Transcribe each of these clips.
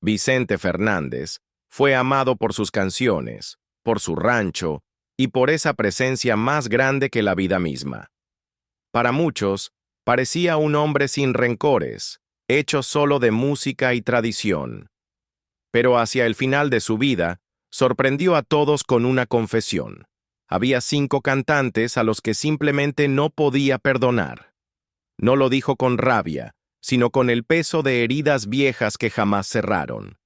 Vicente Fernández, fue amado por sus canciones, por su rancho y por esa presencia más grande que la vida misma. Para muchos, parecía un hombre sin rencores, hecho solo de música y tradición. Pero hacia el final de su vida, sorprendió a todos con una confesión. Había 5 cantantes a los que simplemente no podía perdonar. No lo dijo con rabia, sino con el peso de heridas viejas que jamás cerraron.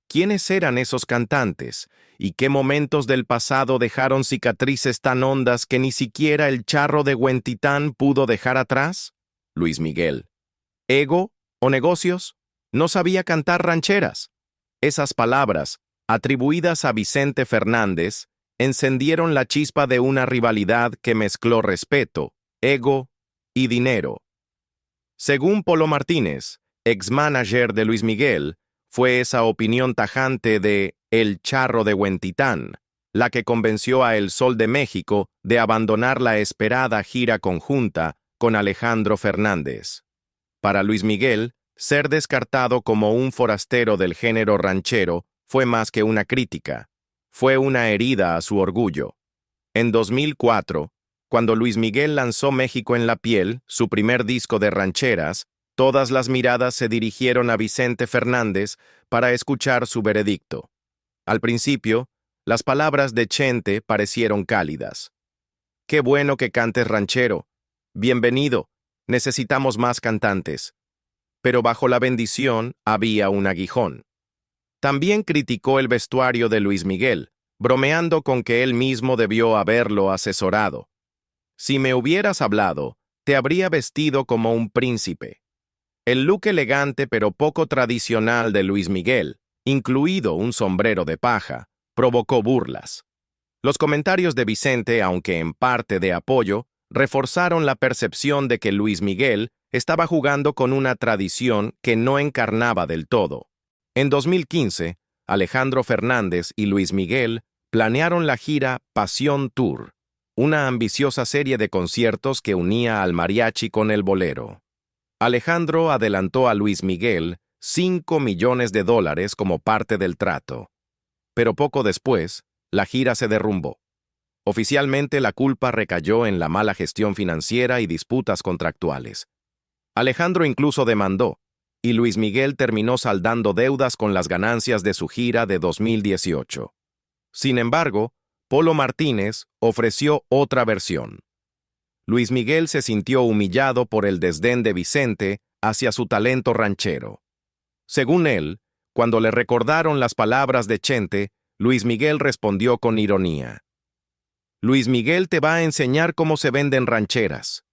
¿Quiénes eran esos cantantes? ¿Y qué momentos del pasado dejaron cicatrices tan hondas que ni siquiera el charro de Huentitán pudo dejar atrás? Luis Miguel. ¿Ego o negocios? No sabía cantar rancheras. Esas palabras, atribuidas a Vicente Fernández, encendieron la chispa de una rivalidad que mezcló respeto, ego y dinero. Según Polo Martínez, ex-manager de Luis Miguel, fue esa opinión tajante de El Charro de Huentitán la que convenció a El Sol de México de abandonar la esperada gira conjunta con Alejandro Fernández. Para Luis Miguel, ser descartado como un forastero del género ranchero fue más que una crítica, fue una herida a su orgullo. En 2004, cuando Luis Miguel lanzó México en la piel, su primer disco de rancheras, todas las miradas se dirigieron a Vicente Fernández para escuchar su veredicto. Al principio, las palabras de Chente parecieron cálidas. «Qué bueno que cantes ranchero. Bienvenido. Necesitamos más cantantes». Pero bajo la bendición había un aguijón. También criticó el vestuario de Luis Miguel, bromeando con que él mismo debió haberlo asesorado. «Si me hubieras hablado, te habría vestido como un príncipe». El look elegante pero poco tradicional de Luis Miguel, incluido un sombrero de paja, provocó burlas. Los comentarios de Vicente, aunque en parte de apoyo, reforzaron la percepción de que Luis Miguel estaba jugando con una tradición que no encarnaba del todo. En 2015, Alejandro Fernández y Luis Miguel planearon la gira Pasión Tour, una ambiciosa serie de conciertos que unía al mariachi con el bolero. Alejandro adelantó a Luis Miguel $5 millones como parte del trato. Pero poco después, la gira se derrumbó. Oficialmente la culpa recayó en la mala gestión financiera y disputas contractuales. Alejandro incluso demandó, y Luis Miguel terminó saldando deudas con las ganancias de su gira de 2018. Sin embargo, Polo Martínez ofreció otra versión. Luis Miguel se sintió humillado por el desdén de Vicente hacia su talento ranchero. Según él, cuando le recordaron las palabras de Chente, Luis Miguel respondió con ironía. «Luis Miguel te va a enseñar cómo se venden rancheras».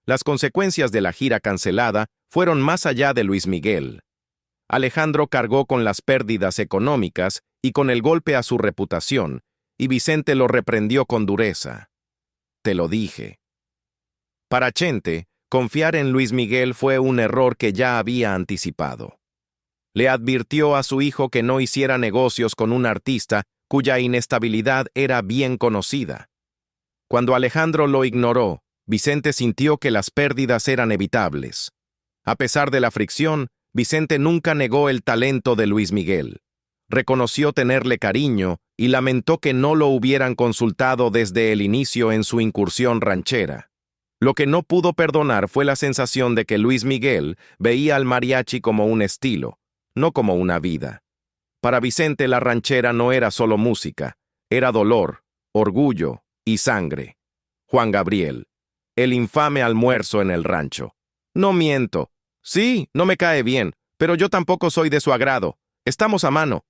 Las consecuencias de la gira cancelada fueron más allá de Luis Miguel. Alejandro cargó con las pérdidas económicas y con el golpe a su reputación, y Vicente lo reprendió con dureza. «Te lo dije». Para Chente, confiar en Luis Miguel fue un error que ya había anticipado. Le advirtió a su hijo que no hiciera negocios con un artista cuya inestabilidad era bien conocida. Cuando Alejandro lo ignoró, Vicente sintió que las pérdidas eran evitables. A pesar de la fricción, Vicente nunca negó el talento de Luis Miguel. Reconoció tenerle cariño y lamentó que no lo hubieran consultado desde el inicio en su incursión ranchera. Lo que no pudo perdonar fue la sensación de que Luis Miguel veía al mariachi como un estilo, no como una vida. Para Vicente la ranchera no era solo música, era dolor, orgullo y sangre. Juan Gabriel, el infame almuerzo en el rancho. «No miento. Sí, no me cae bien, pero yo tampoco soy de su agrado. Estamos a mano».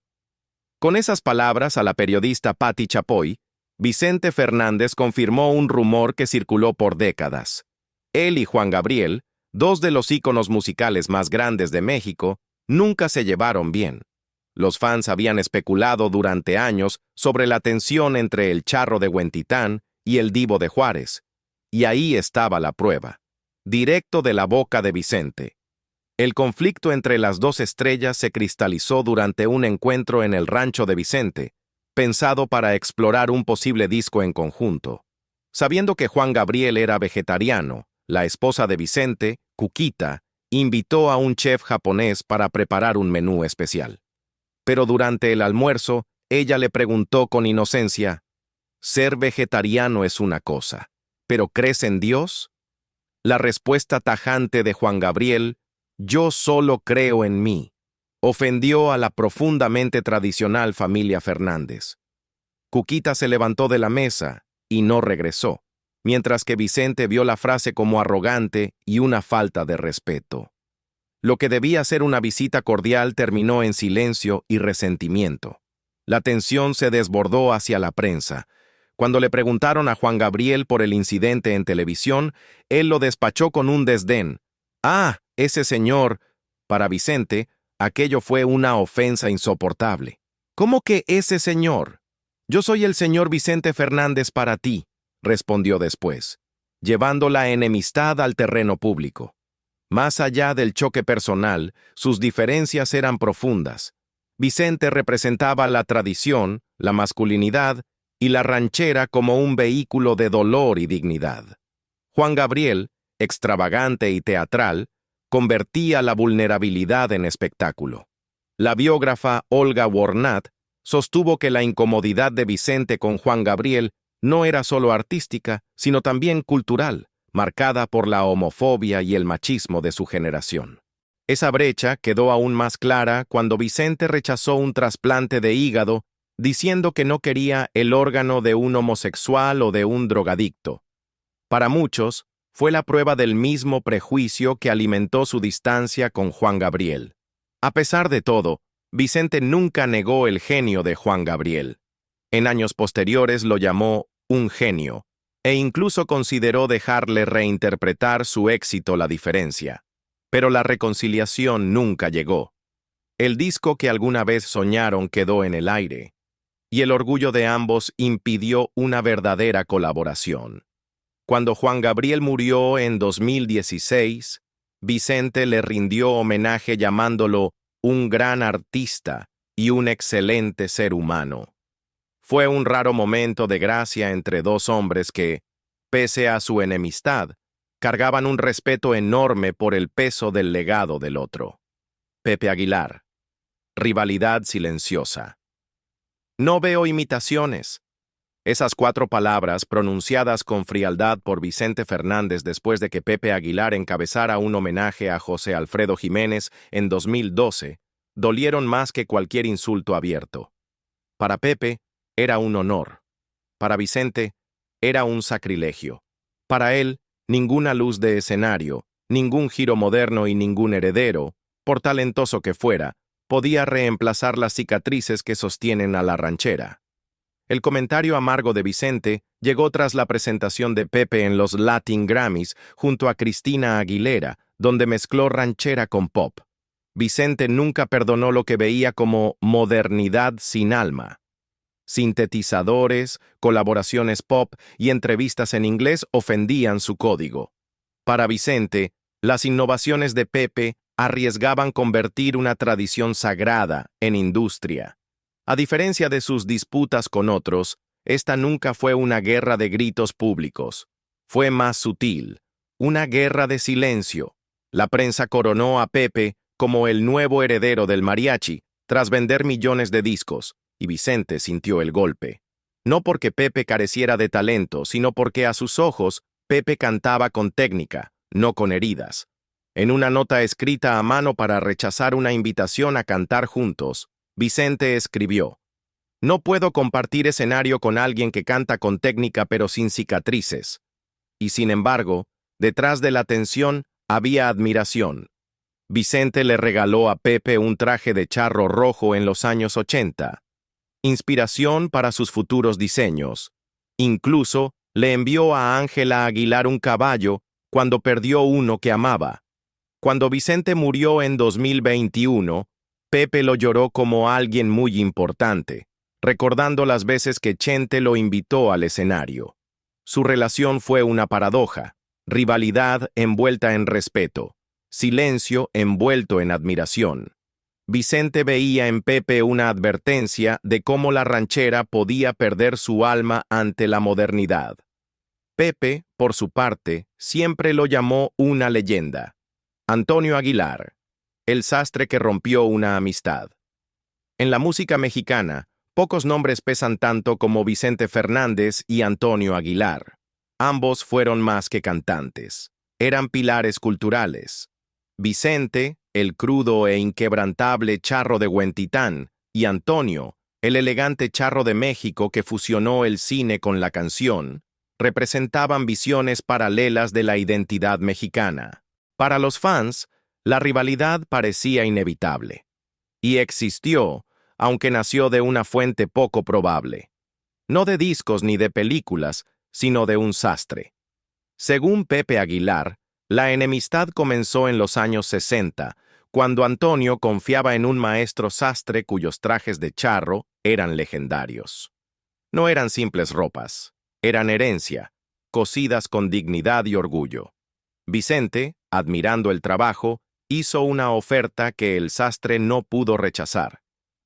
Con esas palabras a la periodista Patti Chapoy, Vicente Fernández confirmó un rumor que circuló por décadas. Él y Juan Gabriel, dos de los íconos musicales más grandes de México, nunca se llevaron bien. Los fans habían especulado durante años sobre la tensión entre el Charro de Huentitán y el Divo de Juárez. Y ahí estaba la prueba, directo de la boca de Vicente. El conflicto entre las dos estrellas se cristalizó durante un encuentro en el rancho de Vicente, pensado para explorar un posible disco en conjunto. Sabiendo que Juan Gabriel era vegetariano, la esposa de Vicente, Cuquita, invitó a un chef japonés para preparar un menú especial. pero durante el almuerzo, ella le preguntó con inocencia, «Ser vegetariano es una cosa, ¿pero crees en Dios?» La respuesta tajante de Juan Gabriel, «Yo solo creo en mí», ofendió a la profundamente tradicional familia Fernández. Cuquita se levantó de la mesa y no regresó, mientras que Vicente vio la frase como arrogante y una falta de respeto. Lo que debía ser una visita cordial terminó en silencio y resentimiento. La tensión se desbordó hacia la prensa. Cuando le preguntaron a Juan Gabriel por el incidente en televisión, él lo despachó con un desdén. «Ah, ese señor». Para Vicente, aquello fue una ofensa insoportable. «¿Cómo que ese señor? Yo soy el señor Vicente Fernández para ti», respondió después, llevando la enemistad al terreno público. Más allá del choque personal, sus diferencias eran profundas. Vicente representaba la tradición, la masculinidad y la ranchera como un vehículo de dolor y dignidad. Juan Gabriel, extravagante y teatral, convertía la vulnerabilidad en espectáculo. La biógrafa Olga Warnat sostuvo que la incomodidad de Vicente con Juan Gabriel no era solo artística, sino también cultural, marcada por la homofobia y el machismo de su generación. Esa brecha quedó aún más clara cuando Vicente rechazó un trasplante de hígado, diciendo que no quería el órgano de un homosexual o de un drogadicto. Para muchos, fue la prueba del mismo prejuicio que alimentó su distancia con Juan Gabriel. A pesar de todo, Vicente nunca negó el genio de Juan Gabriel. En años posteriores lo llamó un genio, e incluso consideró dejarle reinterpretar su éxito La Diferencia. Pero la reconciliación nunca llegó. El disco que alguna vez soñaron quedó en el aire, y el orgullo de ambos impidió una verdadera colaboración. Cuando Juan Gabriel murió en 2016, Vicente le rindió homenaje llamándolo un gran artista y un excelente ser humano. Fue un raro momento de gracia entre dos hombres que, pese a su enemistad, cargaban un respeto enorme por el peso del legado del otro. Pepe Aguilar. Rivalidad silenciosa. No veo imitaciones. Esas 4 palabras, pronunciadas con frialdad por Vicente Fernández después de que Pepe Aguilar encabezara un homenaje a José Alfredo Jiménez en 2012, dolieron más que cualquier insulto abierto. Para Pepe, era un honor. Para Vicente, era un sacrilegio. Para él, ninguna luz de escenario, ningún giro moderno y ningún heredero, por talentoso que fuera, podía reemplazar las cicatrices que sostienen a la ranchera. El comentario amargo de Vicente llegó tras la presentación de Pepe en los Latin Grammys junto a Cristina Aguilera, donde mezcló ranchera con pop. Vicente nunca perdonó lo que veía como modernidad sin alma. Sintetizadores, colaboraciones pop y entrevistas en inglés ofendían su código. Para Vicente, las innovaciones de Pepe arriesgaban convertir una tradición sagrada en industria. A diferencia de sus disputas con otros, esta nunca fue una guerra de gritos públicos. Fue más sutil, una guerra de silencio. La prensa coronó a Pepe como el nuevo heredero del mariachi, tras vender millones de discos, y Vicente sintió el golpe. No porque Pepe careciera de talento, sino porque a sus ojos, Pepe cantaba con técnica, no con heridas. En una nota escrita a mano para rechazar una invitación a cantar juntos, Vicente escribió: «No puedo compartir escenario con alguien que canta con técnica pero sin cicatrices». Y sin embargo, detrás de la tensión había admiración. Vicente le regaló a Pepe un traje de charro rojo en los años 80, inspiración para sus futuros diseños. Incluso le envió a Ángela Aguilar un caballo cuando perdió uno que amaba. Cuando Vicente murió en 2021, Pepe lo lloró como alguien muy importante, recordando las veces que Chente lo invitó al escenario. Su relación fue una paradoja, rivalidad envuelta en respeto, silencio envuelto en admiración. Vicente veía en Pepe una advertencia de cómo la ranchera podía perder su alma ante la modernidad. Pepe, por su parte, siempre lo llamó una leyenda. Antonio Aguilar, el sastre que rompió una amistad. En la música mexicana, pocos nombres pesan tanto como Vicente Fernández y Antonio Aguilar. Ambos fueron más que cantantes. Eran pilares culturales. Vicente, el crudo e inquebrantable charro de Huentitán, y Antonio, el elegante charro de México que fusionó el cine con la canción, representaban visiones paralelas de la identidad mexicana. Para los fans, la rivalidad parecía inevitable. Y existió, aunque nació de una fuente poco probable. No de discos ni de películas, sino de un sastre. Según Pepe Aguilar, la enemistad comenzó en los años 60, cuando Antonio confiaba en un maestro sastre cuyos trajes de charro eran legendarios. No eran simples ropas, eran herencia, cosidas con dignidad y orgullo. Vicente, admirando el trabajo, hizo una oferta que el sastre no pudo rechazar.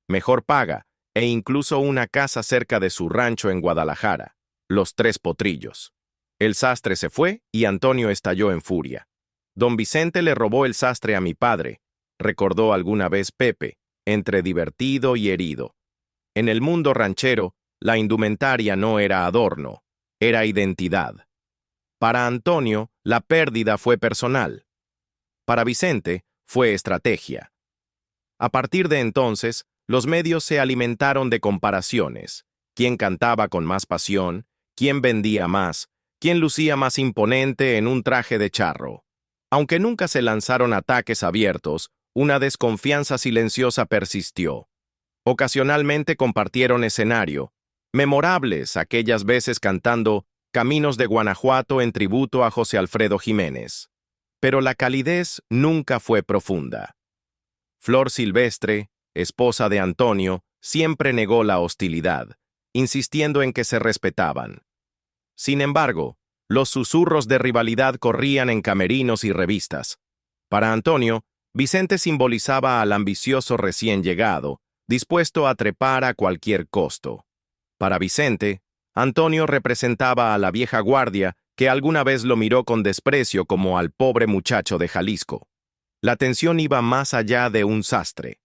Mejor paga, e incluso una casa cerca de su rancho en Guadalajara, Los Tres Potrillos. El sastre se fue y Antonio estalló en furia. Don Vicente le robó el sastre a mi padre, recordó alguna vez Pepe, entre divertido y herido. En el mundo ranchero, la indumentaria no era adorno, era identidad. Para Antonio, la pérdida fue personal. Para Vicente, fue estrategia. A partir de entonces, los medios se alimentaron de comparaciones. ¿Quién cantaba con más pasión? ¿Quién vendía más? ¿Quién lucía más imponente en un traje de charro? Aunque nunca se lanzaron ataques abiertos, una desconfianza silenciosa persistió. Ocasionalmente compartieron escenario, memorables aquellas veces cantando Caminos de Guanajuato en tributo a José Alfredo Jiménez. Pero la calidez nunca fue profunda. Flor Silvestre, esposa de Antonio, siempre negó la hostilidad, insistiendo en que se respetaban. Sin embargo, los susurros de rivalidad corrían en camerinos y revistas. Para Antonio, Vicente simbolizaba al ambicioso recién llegado, dispuesto a trepar a cualquier costo. Para Vicente, Antonio representaba a la vieja guardia que alguna vez lo miró con desprecio como al pobre muchacho de Jalisco. La tensión iba más allá de un sastre.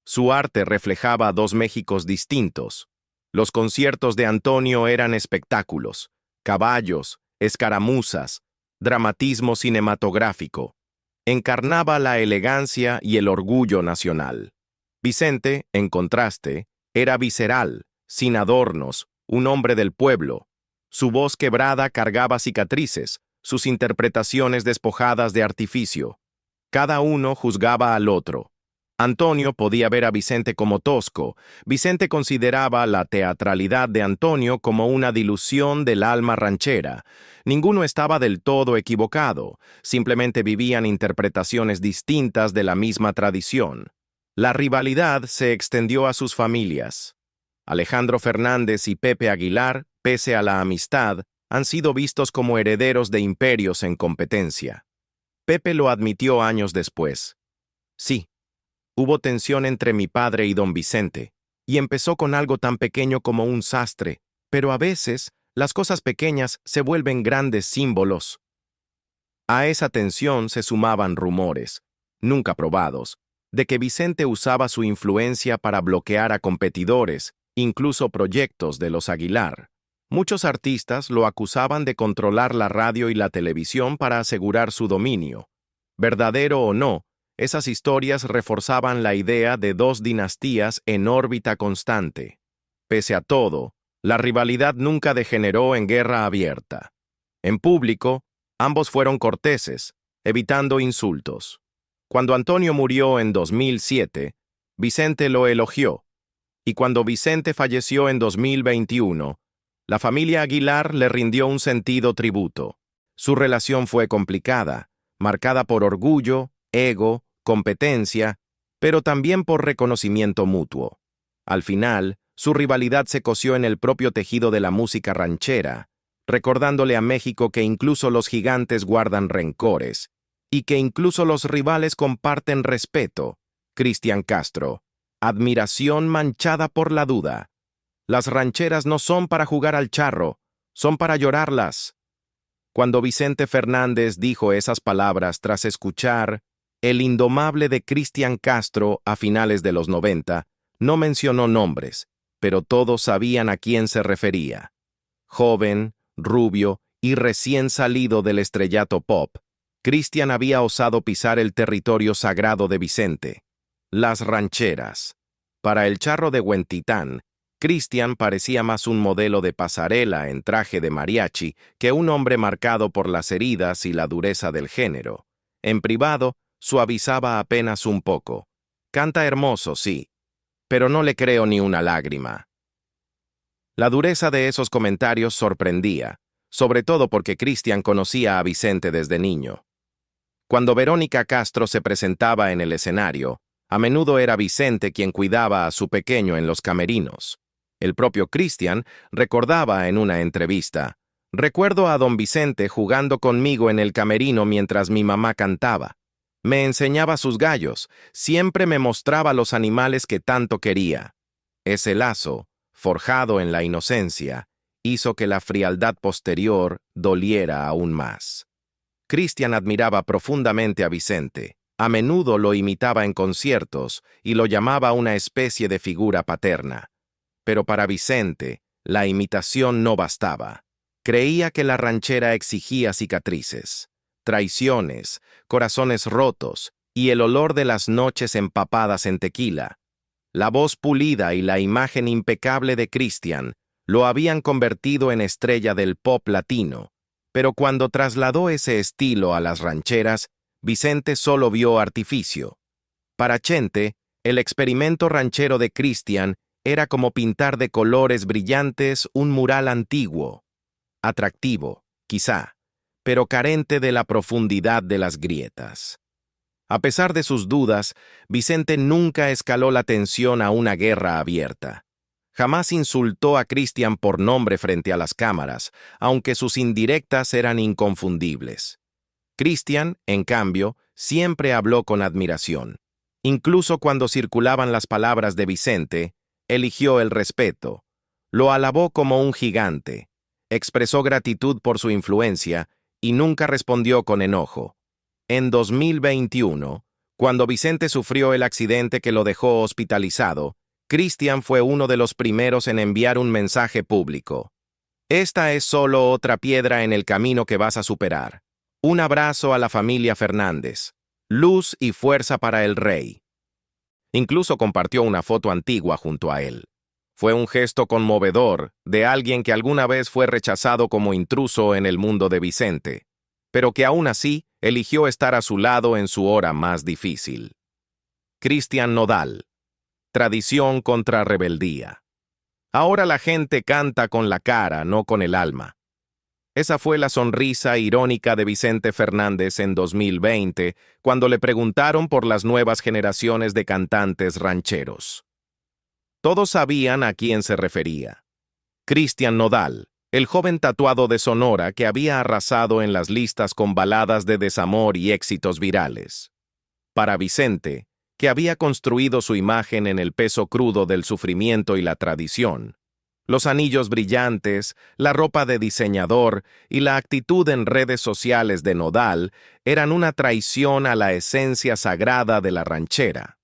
Su arte reflejaba dos Méxicos distintos. Los conciertos de Antonio eran espectáculos, caballos, escaramuzas, dramatismo cinematográfico. Encarnaba la elegancia y el orgullo nacional. Vicente, en contraste, era visceral, sin adornos, un hombre del pueblo. Su voz quebrada cargaba cicatrices, sus interpretaciones despojadas de artificio. Cada uno juzgaba al otro. Antonio podía ver a Vicente como tosco. Vicente consideraba la teatralidad de Antonio como una dilución del alma ranchera. Ninguno estaba del todo equivocado, simplemente vivían interpretaciones distintas de la misma tradición. La rivalidad se extendió a sus familias. Alejandro Fernández y Pepe Aguilar, pese a la amistad, han sido vistos como herederos de imperios en competencia. Pepe lo admitió años después. Sí, hubo tensión entre mi padre y don Vicente, y empezó con algo tan pequeño como un sastre, pero a veces las cosas pequeñas se vuelven grandes símbolos. A esa tensión se sumaban rumores, nunca probados, de que Vicente usaba su influencia para bloquear a competidores, incluso proyectos de los Aguilar. Muchos artistas lo acusaban de controlar la radio y la televisión para asegurar su dominio. Verdadero o no, esas historias reforzaban la idea de dos dinastías en órbita constante. Pese a todo, la rivalidad nunca degeneró en guerra abierta. En público, ambos fueron corteses, evitando insultos. Cuando Antonio murió en 2007, Vicente lo elogió, y cuando Vicente falleció en 2021, la familia Aguilar le rindió un sentido tributo. Su relación fue complicada, marcada por orgullo, ego, competencia, pero también por reconocimiento mutuo. Al final, su rivalidad se cosió en el propio tejido de la música ranchera, recordándole a México que incluso los gigantes guardan rencores, y que incluso los rivales comparten respeto. Cristian Castro, admiración manchada por la duda. Las rancheras no son para jugar al charro, son para llorarlas. Cuando Vicente Fernández dijo esas palabras tras escuchar El Indomable de Cristian Castro a finales de los 90, No mencionó nombres, pero todos sabían a quién se refería. Joven, rubio y recién salido del estrellato pop, Cristian había osado pisar el territorio sagrado de Vicente, las rancheras. Para el charro de Huentitán, Cristian parecía más un modelo de pasarela en traje de mariachi que un hombre marcado por las heridas y la dureza del género. En privado, suavizaba apenas un poco. Canta hermoso, sí, pero no le creo ni una lágrima. La dureza de esos comentarios sorprendía, sobre todo porque Cristian conocía a Vicente desde niño. Cuando Verónica Castro se presentaba en el escenario, a menudo era Vicente quien cuidaba a su pequeño en los camerinos. El propio Cristian recordaba en una entrevista: «Recuerdo a don Vicente jugando conmigo en el camerino mientras mi mamá cantaba. Me enseñaba sus gallos, siempre me mostraba los animales que tanto quería». Ese lazo, forjado en la inocencia, hizo que la frialdad posterior doliera aún más. Cristian admiraba profundamente a Vicente, a menudo lo imitaba en conciertos y lo llamaba una especie de figura paterna. Pero para Vicente, la imitación no bastaba. Creía que la ranchera exigía cicatrices, traiciones, corazones rotos y el olor de las noches empapadas en tequila. La voz pulida y la imagen impecable de Cristian lo habían convertido en estrella del pop latino, pero cuando trasladó ese estilo a las rancheras, Vicente solo vio artificio. Para Chente, el experimento ranchero de Cristian era como pintar de colores brillantes un mural antiguo, atractivo, quizá, pero carente de la profundidad de las grietas. A pesar de sus dudas, Vicente nunca escaló la tensión a una guerra abierta. Jamás insultó a Cristian por nombre frente a las cámaras, aunque sus indirectas eran inconfundibles. Cristian, en cambio, siempre habló con admiración. Incluso cuando circulaban las palabras de Vicente, eligió el respeto. Lo alabó como un gigante, expresó gratitud por su influencia y nunca respondió con enojo. En 2021, cuando Vicente sufrió el accidente que lo dejó hospitalizado, Cristian fue uno de los primeros en enviar un mensaje público. «Esta es solo otra piedra en el camino que vas a superar. Un abrazo a la familia Fernández. Luz y fuerza para el rey». Incluso compartió una foto antigua junto a él. Fue un gesto conmovedor de alguien que alguna vez fue rechazado como intruso en el mundo de Vicente, pero que aún así eligió estar a su lado en su hora más difícil. Cristian Nodal. Tradición contra rebeldía. Ahora la gente canta con la cara, no con el alma. Esa fue la sonrisa irónica de Vicente Fernández en 2020, cuando le preguntaron por las nuevas generaciones de cantantes rancheros. Todos sabían a quién se refería. Cristian Nodal, el joven tatuado de Sonora que había arrasado en las listas con baladas de desamor y éxitos virales. Para Vicente, que había construido su imagen en el peso crudo del sufrimiento y la tradición, los anillos brillantes, la ropa de diseñador y la actitud en redes sociales de Nodal eran una traición a la esencia sagrada de la ranchera.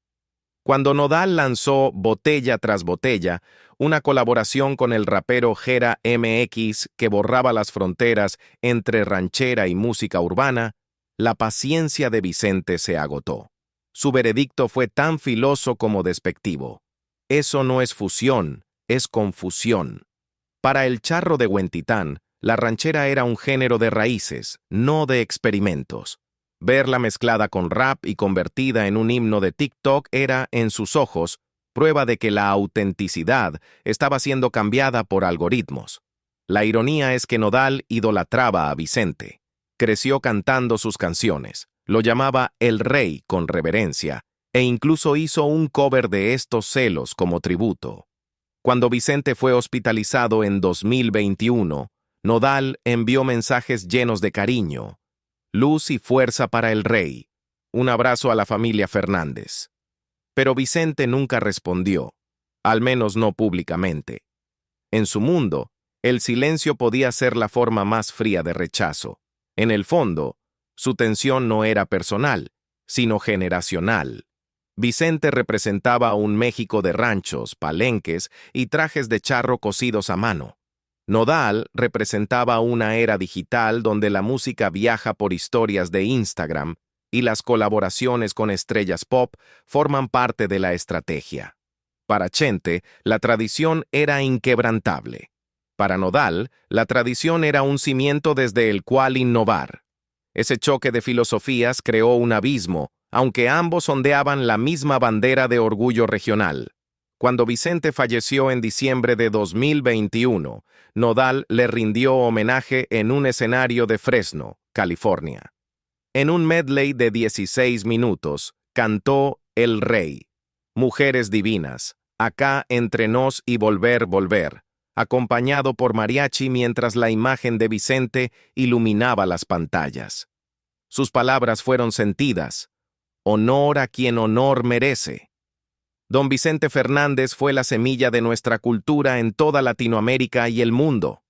Cuando Nodal lanzó Botella tras Botella, una colaboración con el rapero Jera MX que borraba las fronteras entre ranchera y música urbana, la paciencia de Vicente se agotó. Su veredicto fue tan filoso como despectivo. Eso no es fusión, es confusión. Para el charro de Huentitán, la ranchera era un género de raíces, no de experimentos. Verla mezclada con rap y convertida en un himno de TikTok era, en sus ojos, prueba de que la autenticidad estaba siendo cambiada por algoritmos. La ironía es que Nodal idolatraba a Vicente. Creció cantando sus canciones, lo llamaba el rey con reverencia, e incluso hizo un cover de Estos celos como tributo. Cuando Vicente fue hospitalizado en 2021, Nodal envió mensajes llenos de cariño. Luz y fuerza para el rey. Un abrazo a la familia Fernández. Pero Vicente nunca respondió, al menos no públicamente. En su mundo, el silencio podía ser la forma más fría de rechazo. En el fondo, su tensión no era personal, sino generacional. Vicente representaba un México de ranchos, palenques y trajes de charro cosidos a mano. Nodal representaba una era digital donde la música viaja por historias de Instagram y las colaboraciones con estrellas pop forman parte de la estrategia. Para Chente, la tradición era inquebrantable. Para Nodal, la tradición era un cimiento desde el cual innovar. Ese choque de filosofías creó un abismo, aunque ambos ondeaban la misma bandera de orgullo regional. Cuando Vicente falleció en diciembre de 2021, Nodal le rindió homenaje en un escenario de Fresno, California. En un medley de 16 minutos, cantó El Rey, Mujeres Divinas, Acá entre nos y Volver, Volver, acompañado por mariachi mientras la imagen de Vicente iluminaba las pantallas. Sus palabras fueron sentidas: honor a quien honor merece. Don Vicente Fernández fue la semilla de nuestra cultura en toda Latinoamérica y el mundo.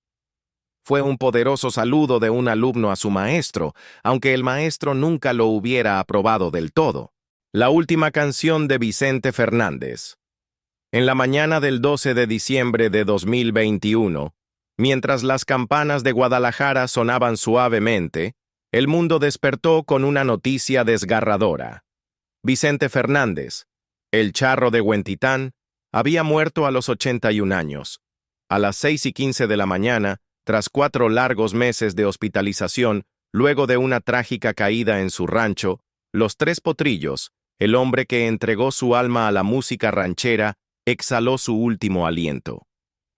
Fue un poderoso saludo de un alumno a su maestro, aunque el maestro nunca lo hubiera aprobado del todo. La última canción de Vicente Fernández. En la mañana del 12 de diciembre de 2021, mientras las campanas de Guadalajara sonaban suavemente, el mundo despertó con una noticia desgarradora. Vicente Fernández, el charro de Huentitán, había muerto a los 81 años. A las 6:15 de la mañana, tras 4 largos meses de hospitalización, luego de una trágica caída en su rancho, Los Tres Potrillos, el hombre que entregó su alma a la música ranchera, exhaló su último aliento.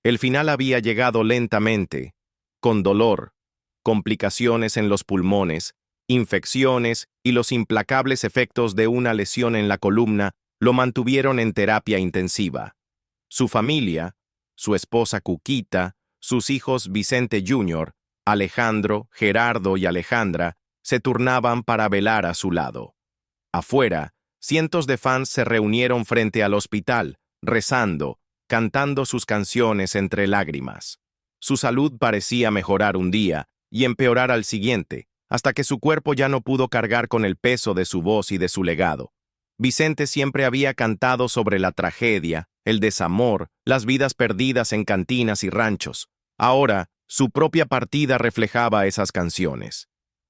El final había llegado lentamente, con dolor, complicaciones en los pulmones, infecciones y los implacables efectos de una lesión en la columna lo mantuvieron en terapia intensiva. Su familia, su esposa Cuquita, sus hijos Vicente Jr., Alejandro, Gerardo y Alejandra se turnaban para velar a su lado. Afuera, cientos de fans se reunieron frente al hospital, rezando, cantando sus canciones entre lágrimas. Su salud parecía mejorar un día y empeorar al siguiente, hasta que su cuerpo ya no pudo cargar con el peso de su voz y de su legado. Vicente siempre había cantado sobre la tragedia, el desamor, las vidas perdidas en cantinas y ranchos. Ahora, su propia partida reflejaba esas canciones.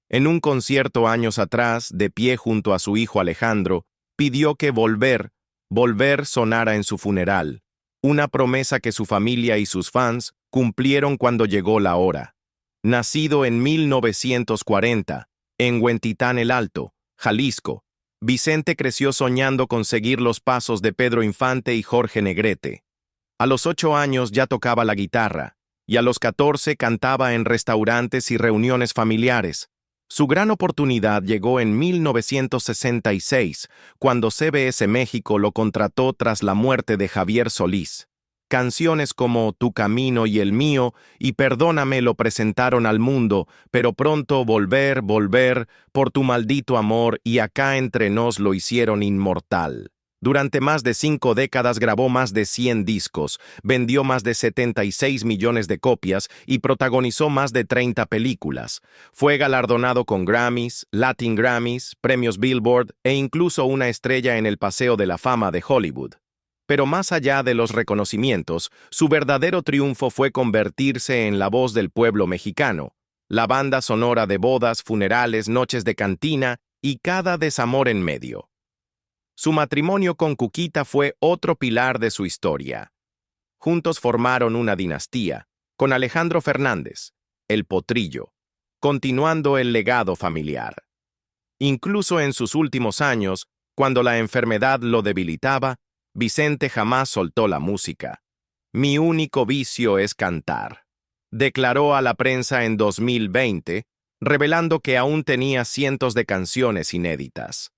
En un concierto años atrás, de pie junto a su hijo Alejandro, pidió que Volver, Volver sonara en su funeral, una promesa que su familia y sus fans cumplieron cuando llegó la hora. Nacido en 1940, en Huentitán el Alto, Jalisco, Vicente creció soñando con seguir los pasos de Pedro Infante y Jorge Negrete. A los 8 años ya tocaba la guitarra, y a los 14 cantaba en restaurantes y reuniones familiares. Su gran oportunidad llegó en 1966, cuando CBS México lo contrató tras la muerte de Javier Solís. Canciones como Tu Camino y el Mío y Perdóname lo presentaron al mundo, pero pronto Volver, Volver, Por tu maldito amor y Acá entre nos lo hicieron inmortal. Durante más de 5 décadas grabó más de 100 discos, vendió más de 76 millones de copias y protagonizó más de 30 películas. Fue galardonado con Grammys, Latin Grammys, premios Billboard e incluso una estrella en el Paseo de la Fama de Hollywood. Pero más allá de los reconocimientos, su verdadero triunfo fue convertirse en la voz del pueblo mexicano, la banda sonora de bodas, funerales, noches de cantina y cada desamor en medio. Su matrimonio con Cuquita fue otro pilar de su historia. Juntos formaron una dinastía, con Alejandro Fernández, el Potrillo, continuando el legado familiar. Incluso en sus últimos años, cuando la enfermedad lo debilitaba, Vicente jamás soltó la música. Mi único vicio es cantar, declaró a la prensa en 2020, revelando que aún tenía cientos de canciones inéditas.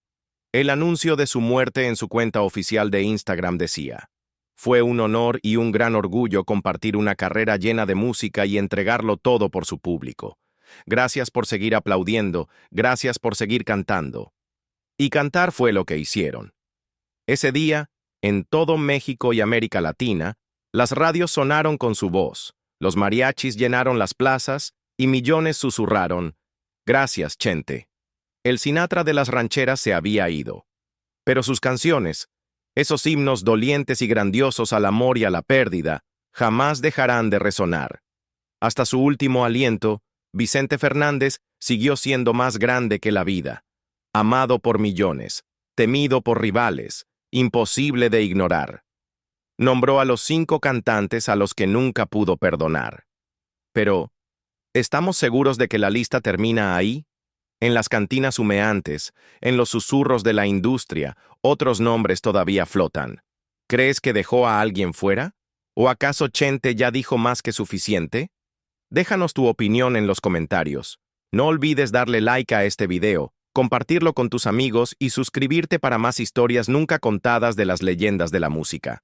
El anuncio de su muerte en su cuenta oficial de Instagram decía: fue un honor y un gran orgullo compartir una carrera llena de música y entregarlo todo por su público. Gracias por seguir aplaudiendo, gracias por seguir cantando. Y cantar fue lo que hicieron. Ese día, en todo México y América Latina, las radios sonaron con su voz, los mariachis llenaron las plazas y millones susurraron: gracias, Chente. El Sinatra de las rancheras se había ido. Pero sus canciones, esos himnos dolientes y grandiosos al amor y a la pérdida, jamás dejarán de resonar. Hasta su último aliento, Vicente Fernández siguió siendo más grande que la vida, amado por millones, temido por rivales, imposible de ignorar. Nombró a los 5 cantantes a los que nunca pudo perdonar. Pero, ¿estamos seguros de que la lista termina ahí? En las cantinas humeantes, en los susurros de la industria, otros nombres todavía flotan. ¿Crees que dejó a alguien fuera? ¿O acaso Chente ya dijo más que suficiente? Déjanos tu opinión en los comentarios. No olvides darle like a este video, compartirlo con tus amigos y suscribirte para más historias nunca contadas de las leyendas de la música.